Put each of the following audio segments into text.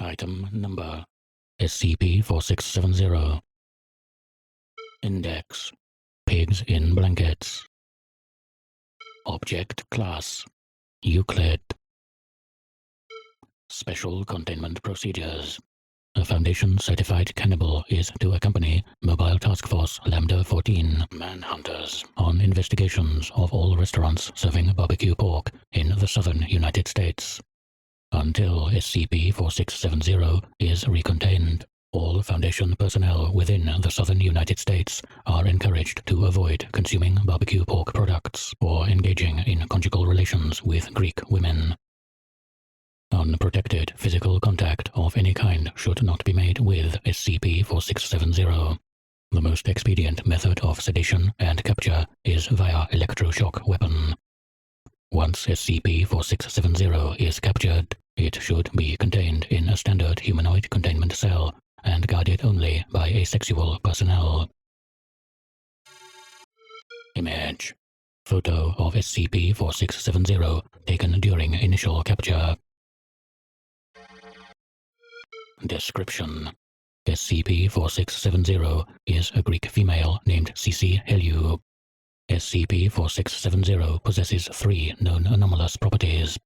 Item Number SCP-4670. Index: Pigs in Blankets. Object Class: Euclid. Special Containment Procedures: A Foundation-certified cannibal is to accompany Mobile Task Force Lambda-14 Manhunters on investigations of all restaurants serving barbecue pork in the southern United States. Until SCP-4670 is recontained, all Foundation personnel within the southern United States are encouraged to avoid consuming barbecue pork products or engaging in conjugal relations with Greek women. Unprotected physical contact of any kind should not be made with SCP-4670. The most expedient method of sedation and capture is via electroshock weapon. Once SCP-4670 is captured, it should be contained in a standard humanoid containment cell and guarded only by asexual personnel. Image: Photo of SCP-4670 taken during initial capture. Description: SCP-4670 is a Greek female named Cici Heliou. SCP-4670 possesses 3 known anomalous properties.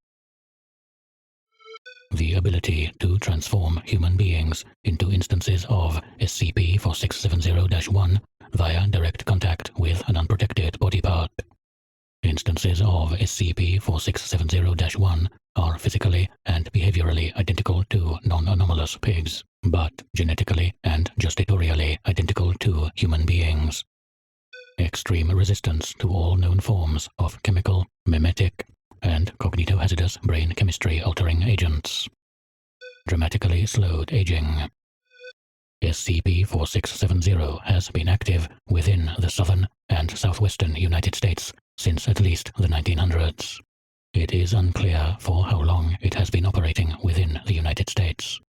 The ability to transform human beings into instances of SCP-4670-1 via direct contact with an unprotected body part. Instances of SCP-4670-1 are physically and behaviorally identical to non-anomalous pigs, but genetically and gustatorially identical to human beings. Extreme resistance to all known forms of chemical, mimetic, and cognitohazardous brain chemistry-altering agents. Dramatically slowed aging. SCP-4670 has been active within the southern and southwestern United States since at least the 1900s. It is unclear for how long it has been operating within the United States.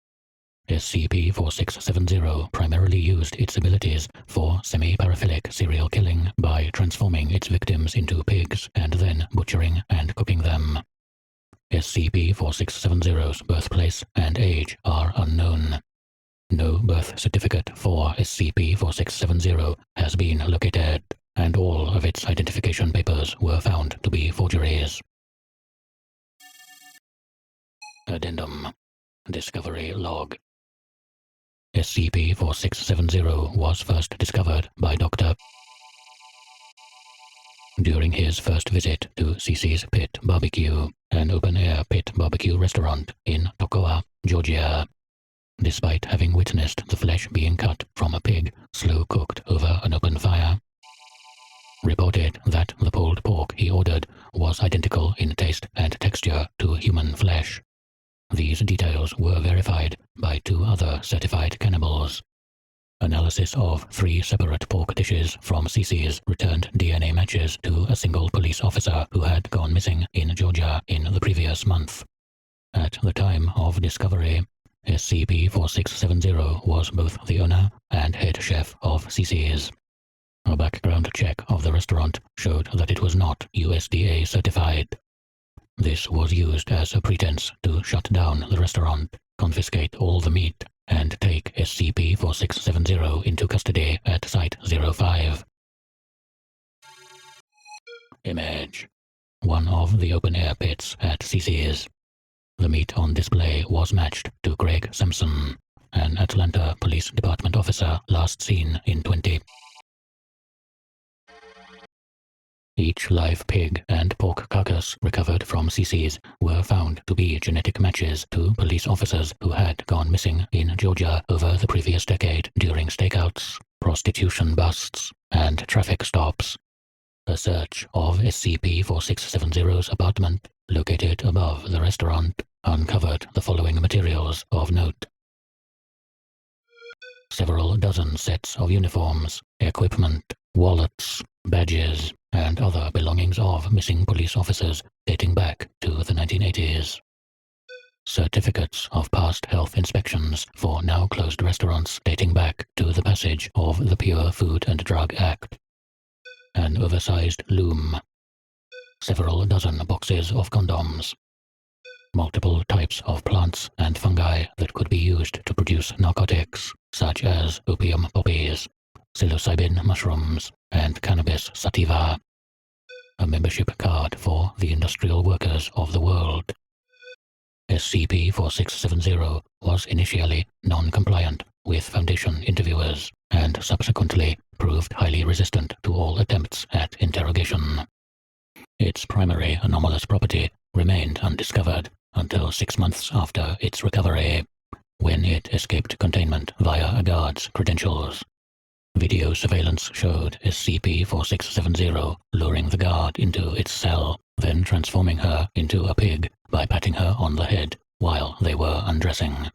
SCP-4670 primarily used its abilities for semi-paraphilic serial killing by transforming its victims into pigs and then butchering and cooking them. SCP-4670's birthplace and age are unknown. No birth certificate for SCP-4670 has been located, and all of its identification papers were found to be forgeries. Addendum Discovery Log. SCP-4670 was first discovered by Dr. during his first visit to Cici's Pit Barbecue, an open-air pit barbecue restaurant in Toccoa, Georgia. Despite having witnessed the flesh being cut from a pig slow-cooked over an open fire, reported that the pulled pork he ordered was identical in taste and texture to human flesh. These details were verified by 2 other certified cannibals. Analysis of 3 separate pork dishes from Cici's returned DNA matches to a single police officer who had gone missing in Georgia in the previous month. At the time of discovery, SCP-4670 was both the owner and head chef of Cici's. A background check of the restaurant showed that it was not USDA certified. This was used as a pretense to shut down the restaurant, confiscate all the meat, and take SCP-4670 into custody at Site-05. Image: One of the open-air pits at Cici's. The meat on display was matched to Greg Sampson, an Atlanta Police Department officer last seen in 20. Each live pig and pork carcass recovered from Cici's were found to be genetic matches to police officers who had gone missing in Georgia over the previous decade during stakeouts, prostitution busts, and traffic stops. A search of SCP-4670's apartment, located above the restaurant, uncovered the following materials of note. Several dozen sets of uniforms, equipment, wallets, badges, and other belongings of missing police officers dating back to the 1980s. Certificates of past health inspections for now-closed restaurants dating back to the passage of the Pure Food and Drug Act. An oversized loom. Several dozen boxes of condoms. multiple types of plants and fungi that could be used to produce narcotics, such as opium poppies, psilocybin mushrooms, and cannabis sativa. A membership card for the industrial workers of the world. SCP-4670 was initially non-compliant with Foundation interviewers, and subsequently proved highly resistant to all attempts at interrogation. Its primary anomalous property remained undiscovered until 6 months after its recovery, when it escaped containment via a guard's credentials. Video surveillance showed SCP-4670 luring the guard into its cell, then transforming her into a pig by patting her on the head while they were undressing.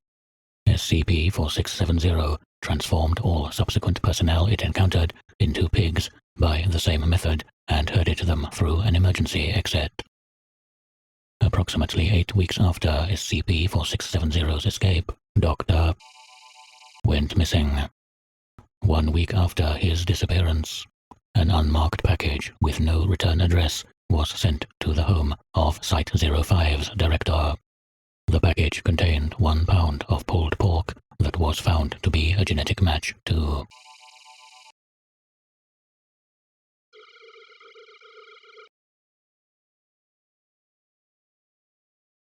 SCP-4670 transformed all subsequent personnel it encountered into pigs by the same method and herded them through an emergency exit. Approximately 8 weeks after SCP-4670's escape, Dr. went missing. 1 week after his disappearance, an unmarked package with no return address was sent to the home of Site-05's director. The package contained 1 pound of pulled pork that was found to be a genetic match to